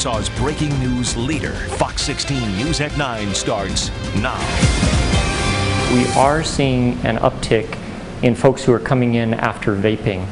Arkansas's breaking news leader. Fox 16 News at 9 starts now. We are seeing an uptick in folks who are coming in after vaping.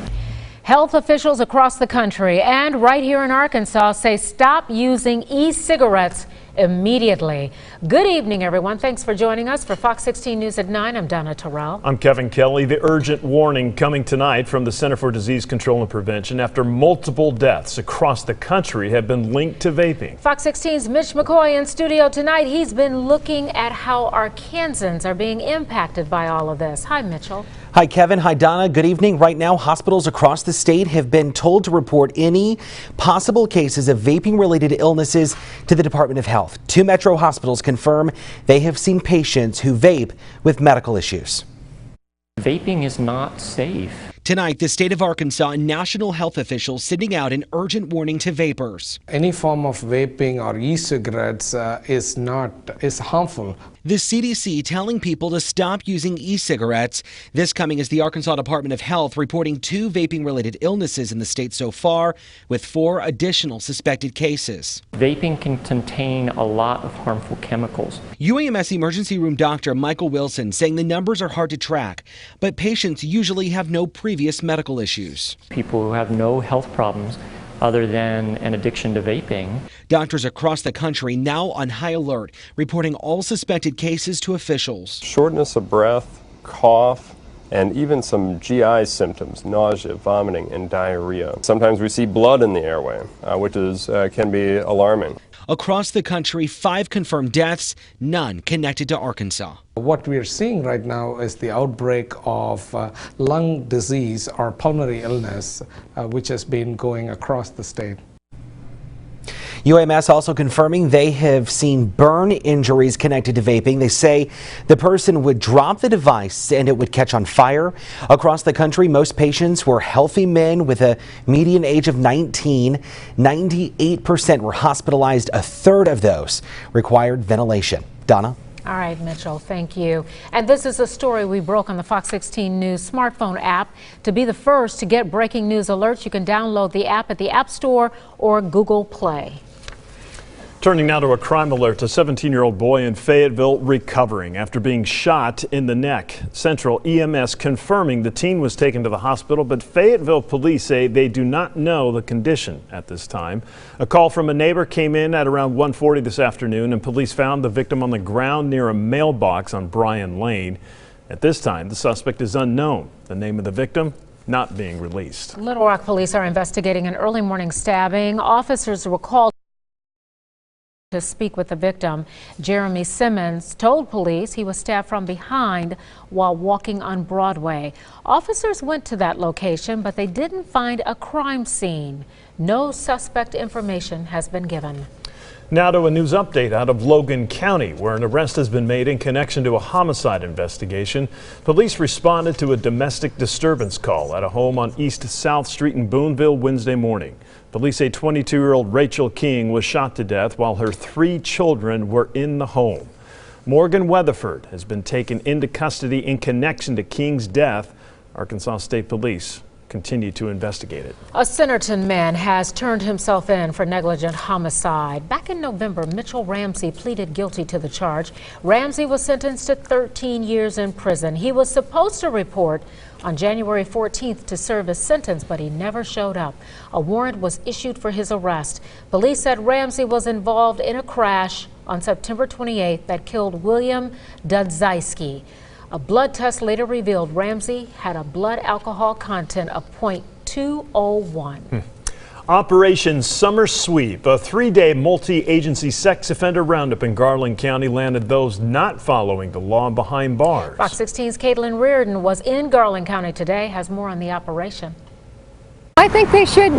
Health officials across the country and right here in Arkansas say stop using e-cigarettes immediately. Good evening, everyone. Thanks for joining us for Fox 16 News at 9. I'm Donna Terrell. I'm Kevin Kelly. The urgent warning coming tonight from the Center for Disease Control and Prevention after multiple deaths across the country have been linked to vaping. Fox 16's Mitch McCoy in studio tonight. He's been looking at how Arkansans are being impacted by all of this. Hi, Mitchell. Hi, Kevin. Hi, Donna. Good evening. Right now, hospitals across the state have been told to report any possible cases of vaping-related illnesses to the Department of Health. 2 metro hospitals confirm they have seen patients who vape with medical issues. Vaping is not safe. Tonight, the state of Arkansas and national health officials sending out an urgent warning to vapers. Any form of vaping or e-cigarettes is harmful. The CDC telling people to stop using e-cigarettes. This coming as the Arkansas Department of Health reporting 2 vaping-related illnesses in the state so far, with 4 additional suspected cases. Vaping can contain a lot of harmful chemicals. UAMS emergency room doctor Michael Wilson saying the numbers are hard to track, but patients usually have no previous medical issues. People who have no health problems other than an addiction to vaping. Doctors across the country now on high alert, reporting all suspected cases to officials. Shortness of breath, cough, and even some GI symptoms, nausea, vomiting, and diarrhea. Sometimes we see blood in the airway, which can be alarming. Across the country, 5 confirmed deaths, none connected to Arkansas. What we are seeing right now is the outbreak of lung disease or pulmonary illness, which has been going across the state. UAMS also confirming they have seen burn injuries connected to vaping. They say the person would drop the device and it would catch on fire. Across the country, most patients were healthy men with a median age of 19. 98% were hospitalized. A third of those required ventilation. Donna? All right, Mitchell, thank you. And this is a story we broke on the Fox 16 News smartphone app. To be the first to get breaking news alerts, you can download the app at the App Store or Google Play. Turning now to a crime alert. A 17-year-old boy in Fayetteville recovering after being shot in the neck. Central EMS confirming the teen was taken to the hospital, but Fayetteville police say they do not know the condition at this time. A call from a neighbor came in at around 1:40 this afternoon, and police found the victim on the ground near a mailbox on Bryan Lane. At this time, the suspect is unknown. The name of the victim not being released. Little Rock police are investigating an early morning stabbing. Officers were called to speak with the victim. Jeremy Simmons told police he was stabbed from behind while walking on Broadway. Officers went to that location, but they didn't find a crime scene. No suspect information has been given. Now to a news update out of Logan County, where an arrest has been made in connection to a homicide investigation. Police responded to a domestic disturbance call at a home on East South Street in Boonville Wednesday morning. Police say 22-year-old Rachel King was shot to death while her 3 children were in the home. Morgan Weatherford has been taken into custody in connection to King's death. Arkansas State Police continue to investigate it. A Centerton man has turned himself in for negligent homicide. Back in November, Mitchell Ramsey pleaded guilty to the charge. Ramsey was sentenced to 13 years in prison. He was supposed to report on January 14th to serve his sentence, but he never showed up. A warrant was issued for his arrest. Police said Ramsey was involved in a crash on September 28th that killed William Dudzieski. A blood test later revealed Ramsey had a blood alcohol content of .201. Operation Summer Sweep, a 3-day multi-agency sex offender roundup in Garland County, landed those not following the law behind bars. Fox 16's Caitlin Reardon was in Garland County today, has more on the operation. I think they should,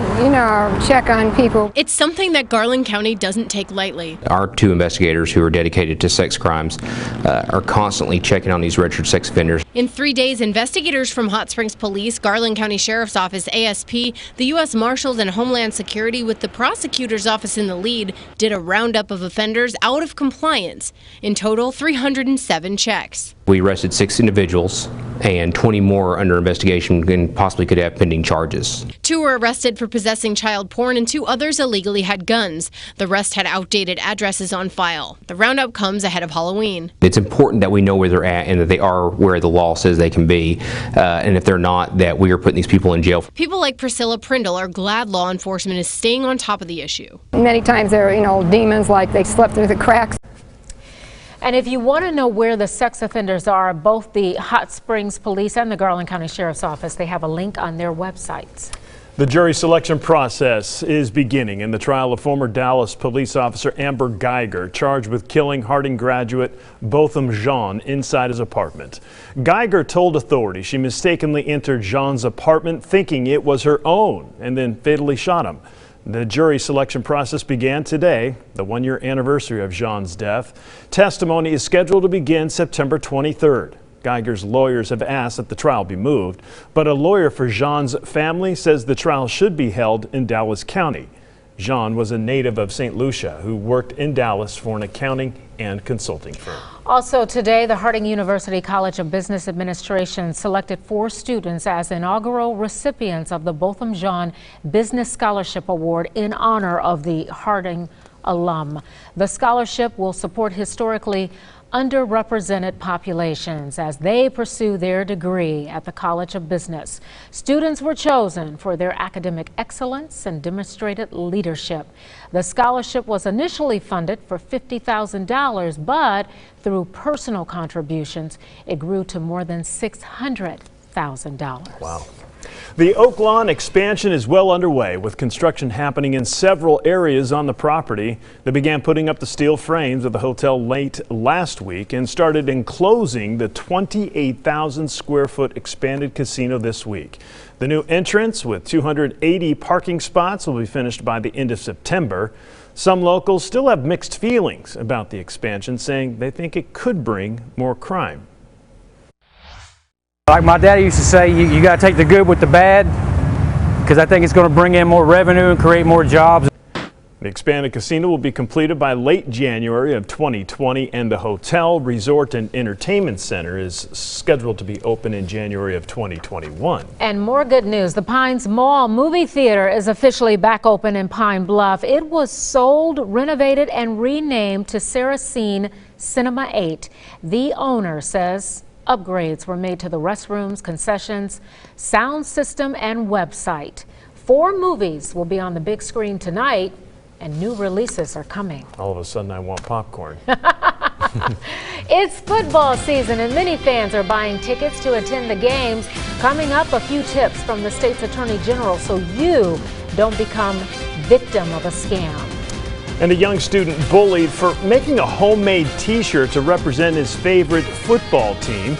check on people. It's something that Garland County doesn't take lightly. Our 2 investigators who are dedicated to sex crimes are constantly checking on these registered sex offenders. In 3 days, investigators from Hot Springs Police, Garland County Sheriff's Office, ASP, the U.S. Marshals, and Homeland Security, with the prosecutor's office in the lead, did a roundup of offenders out of compliance. In total, 307 checks. We arrested 6 individuals and 20 more under investigation and possibly could have pending charges. 2 were arrested for possessing child porn and 2 others illegally had guns. The rest had outdated addresses on file. The roundup comes ahead of Halloween. It's important that we know where they're at and that they are where the law says they can be, and if they're not, that we are putting these people in jail. People like Priscilla Prindle are glad law enforcement is staying on top of the issue. Many times they're, demons, like they slept through the cracks. And if you want to know where the sex offenders are, both the Hot Springs Police and the Garland County Sheriff's Office, they have a link on their websites. The jury selection process is beginning in the trial of former Dallas police officer Amber Geiger, charged with killing Harding graduate Botham Jean inside his apartment. Geiger told authorities she mistakenly entered Jean's apartment thinking it was her own and then fatally shot him. The jury selection process began today, the 1-year anniversary of Jean's death. Testimony is scheduled to begin September 23rd. Geiger's lawyers have asked that the trial be moved, but a lawyer for Jean's family says the trial should be held in Dallas County. Jean was a native of St. Lucia who worked in Dallas for an accounting and consulting firm. Also today, the Harding University College of Business Administration selected 4 students as inaugural recipients of the Botham Jean Business Scholarship Award in honor of the Harding alum. The scholarship will support historically underrepresented populations as they pursue their degree at the College of Business. Students were chosen for their academic excellence and demonstrated leadership. The scholarship was initially funded for $50,000, but through personal contributions, it grew to more than $600,000. Wow. The Oaklawn expansion is well underway, with construction happening in several areas on the property. They began putting up the steel frames of the hotel late last week and started enclosing the 28,000 square foot expanded casino this week. The new entrance with 280 parking spots will be finished by the end of September. Some locals still have mixed feelings about the expansion, saying they think it could bring more crime. Like my daddy used to say, you got to take the good with the bad, because I think it's going to bring in more revenue and create more jobs. The expanded casino will be completed by late January of 2020, and the hotel, resort, and entertainment center is scheduled to be open in January of 2021. And more good news. The Pines Mall movie theater is officially back open in Pine Bluff. It was sold, renovated, and renamed to Saracen Cinema 8. The owner says upgrades were made to the restrooms, concessions, sound system, and website. 4 movies will be on the big screen tonight, and new releases are coming. All of a sudden, I want popcorn. It's football season, and many fans are buying tickets to attend the games. Coming up, a few tips from the state's Attorney General so you don't become victim of a scam. And a young student bullied for making a homemade t-shirt to represent his favorite football team.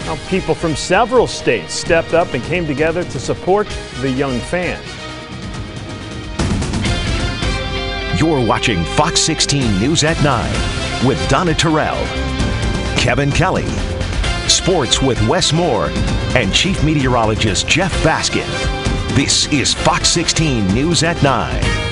Now, people from several states stepped up and came together to support the young fan. You're watching Fox 16 News at 9 with Donna Terrell, Kevin Kelly, sports with Wes Moore, and Chief Meteorologist Jeff Baskin. This is Fox 16 News at 9.